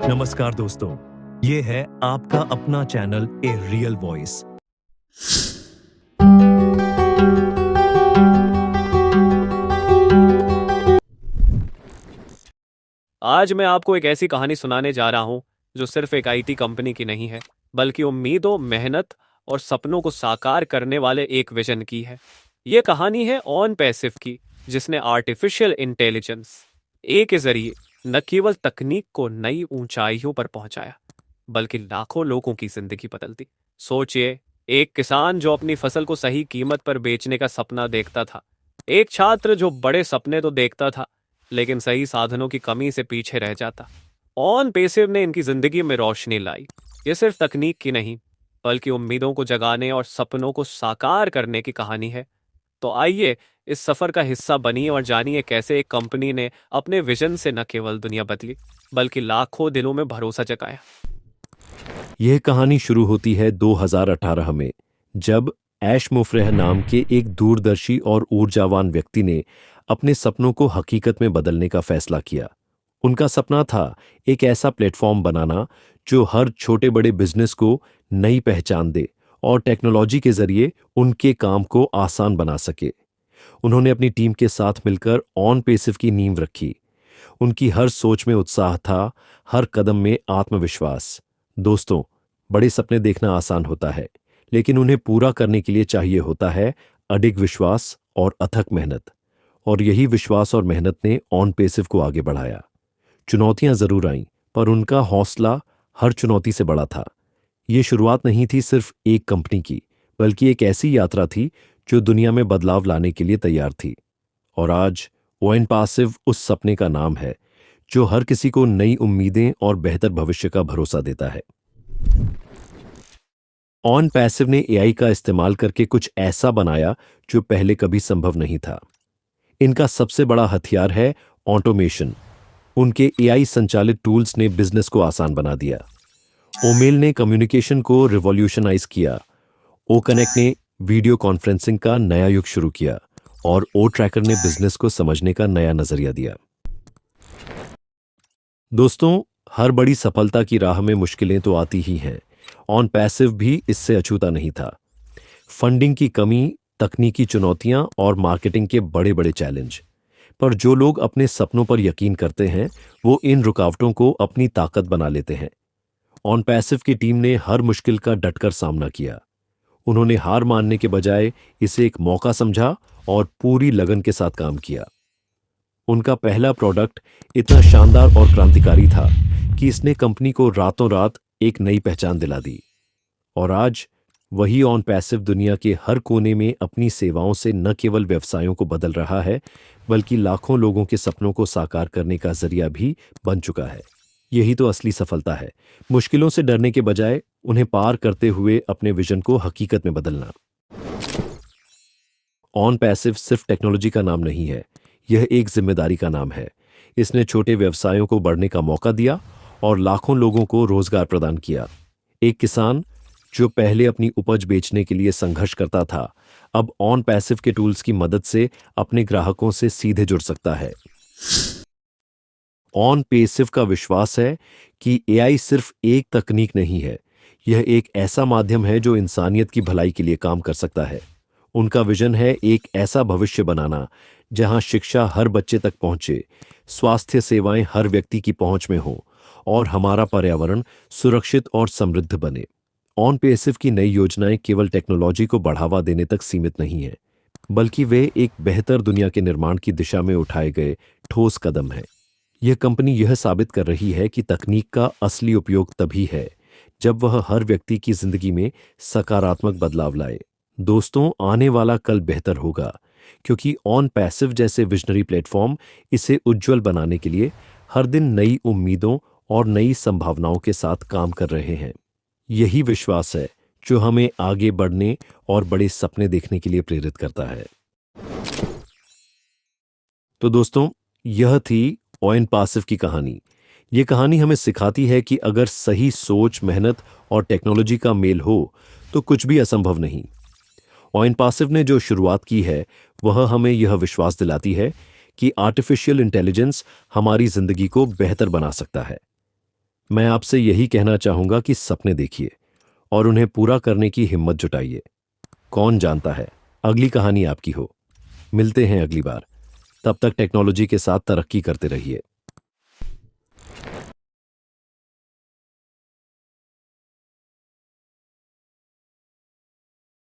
नमस्कार दोस्तों, ये है आपका अपना चैनल ए रियल वॉइस। आज मैं आपको एक ऐसी कहानी सुनाने जा रहा हूं जो सिर्फ एक आईटी कंपनी की नहीं है, बल्कि उम्मीदों, मेहनत और सपनों को साकार करने वाले एक विजन की है। ये कहानी है ऑन पैसिव की, जिसने आर्टिफिशियल इंटेलिजेंस ए के जरिए न केवल तकनीक को नई ऊंचाइयों पर पहुंचाया, बल्कि लाखों लोगों की जिंदगी बदल दी। सोचिए, एक किसान जो अपनी फसल को सही कीमत पर बेचने का सपना देखता था, एक छात्र जो बड़े सपने तो देखता था लेकिन सही साधनों की कमी से पीछे रह जाता। ऑन पेसिव ने इनकी जिंदगी में रोशनी लाई। ये सिर्फ तकनीक की नहीं, बल्कि उम्मीदों को जगाने और सपनों को साकार करने की कहानी है। तो आइए इस सफर का हिस्सा बनिए और जानिए कैसे एक कंपनी ने अपने विजन से न केवल दुनिया बदली, बल्कि लाखों दिलों में भरोसा जगाया। यह कहानी शुरू होती है 2018 में, जब ऐश मुफरह नाम के एक दूरदर्शी और ऊर्जावान व्यक्ति ने अपने सपनों को हकीकत में बदलने का फैसला किया। उनका सपना था एक ऐसा प्लेटफॉर्म बनाना जो हर छोटे बड़े बिजनेस को नई पहचान दे और टेक्नोलॉजी के जरिए उनके काम को आसान बना सके। उन्होंने अपनी टीम के साथ मिलकर ऑन पेसिव की नींव रखी। उनकी हर सोच में उत्साह था, हर कदम में आत्मविश्वास। दोस्तों, बड़े सपने देखना आसान होता है, लेकिन उन्हें पूरा करने के लिए चाहिए होता है अडिग विश्वास और अथक मेहनत। और यही विश्वास और मेहनत ने ऑन पेसिव को आगे बढ़ाया। चुनौतियां जरूर आईं, पर उनका हौसला हर चुनौती से बड़ा था। ये शुरुआत नहीं थी सिर्फ एक कंपनी की, बल्कि एक ऐसी यात्रा थी जो दुनिया में बदलाव लाने के लिए तैयार थी। और आज ऑन पेसिव उस सपने का नाम है जो हर किसी को नई उम्मीदें और बेहतर भविष्य का भरोसा देता है। ऑन पैसिव ने एआई का इस्तेमाल करके कुछ ऐसा बनाया जो पहले कभी संभव नहीं था। इनका सबसे बड़ा हथियार है ऑटोमेशन। उनके एआई संचालित टूल्स ने बिजनेस को आसान बना दिया। ओमेल ने कम्युनिकेशन को रिवॉल्यूशनाइज किया, ओ कनेक्ट ने वीडियो कॉन्फ्रेंसिंग का नया युग शुरू किया और ओ ट्रैकर ने बिजनेस को समझने का नया नजरिया दिया। दोस्तों, हर बड़ी सफलता की राह में मुश्किलें तो आती ही हैं। ऑन पैसिव भी इससे अछूता नहीं था। फंडिंग की कमी, तकनीकी चुनौतियां और मार्केटिंग के बड़े बड़े चैलेंज। पर जो लोग अपने सपनों पर यकीन करते हैं, वो इन रुकावटों को अपनी ताकत बना लेते हैं। ऑन पैसिव की टीम ने हर मुश्किल का डटकर सामना किया। उन्होंने हार मानने के बजाय इसे एक मौका समझा और पूरी लगन के साथ काम किया। उनका पहला प्रोडक्ट इतना शानदार और क्रांतिकारी था कि इसने कंपनी को रातों रात एक नई पहचान दिला दी। और आज वही ऑन पैसिव दुनिया के हर कोने में अपनी सेवाओं से न केवल व्यवसायों को बदल रहा है, बल्कि लाखों लोगों के सपनों को साकार करने का जरिया भी बन चुका है। यही तो असली सफलता है, मुश्किलों से डरने के बजाय उन्हें पार करते हुए अपने विजन को हकीकत में बदलना। ऑन पैसिव सिर्फ टेक्नोलॉजी का नाम नहीं है, यह एक जिम्मेदारी का नाम है। इसने छोटे व्यवसायों को बढ़ने का मौका दिया और लाखों लोगों को रोजगार प्रदान किया। एक किसान जो पहले अपनी उपज बेचने के लिए संघर्ष करता था, अब ऑन पैसिव के टूल्स की मदद से अपने ग्राहकों से सीधे जुड़ सकता है। ऑन पेसिव का विश्वास है कि एआई सिर्फ एक तकनीक नहीं है, यह एक ऐसा माध्यम है जो इंसानियत की भलाई के लिए काम कर सकता है। उनका विजन है एक ऐसा भविष्य बनाना जहां शिक्षा हर बच्चे तक पहुंचे, स्वास्थ्य सेवाएं हर व्यक्ति की पहुंच में हो और हमारा पर्यावरण सुरक्षित और समृद्ध बने। ऑन पेसिव की नई योजनाएं केवल टेक्नोलॉजी को बढ़ावा देने तक सीमित नहीं है, बल्कि वे एक बेहतर दुनिया के निर्माण की दिशा में उठाए गए ठोस कदम हैं। यह कंपनी यह साबित कर रही है कि तकनीक का असली उपयोग तभी है जब वह हर व्यक्ति की जिंदगी में सकारात्मक बदलाव लाए। दोस्तों, आने वाला कल बेहतर होगा, क्योंकि ऑन पैसिव जैसे विजनरी प्लेटफॉर्म इसे उज्जवल बनाने के लिए हर दिन नई उम्मीदों और नई संभावनाओं के साथ काम कर रहे हैं। यही विश्वास है जो हमें आगे बढ़ने और बड़े सपने देखने के लिए प्रेरित करता है। तो दोस्तों, यह थी ऑन पैसिव की कहानी। यह कहानी हमें सिखाती है कि अगर सही सोच, मेहनत और टेक्नोलॉजी का मेल हो तो कुछ भी असंभव नहीं। ऑन पैसिव ने जो शुरुआत की है, वह हमें यह विश्वास दिलाती है कि आर्टिफिशियल इंटेलिजेंस हमारी जिंदगी को बेहतर बना सकता है। मैं आपसे यही कहना चाहूंगा कि सपने देखिए और उन्हें पूरा करने की हिम्मत जुटाइए। कौन जानता है अगली कहानी आपकी हो। मिलते हैं अगली बार। तब तक टेक्नोलॉजी के साथ तरक्की करते रहिए।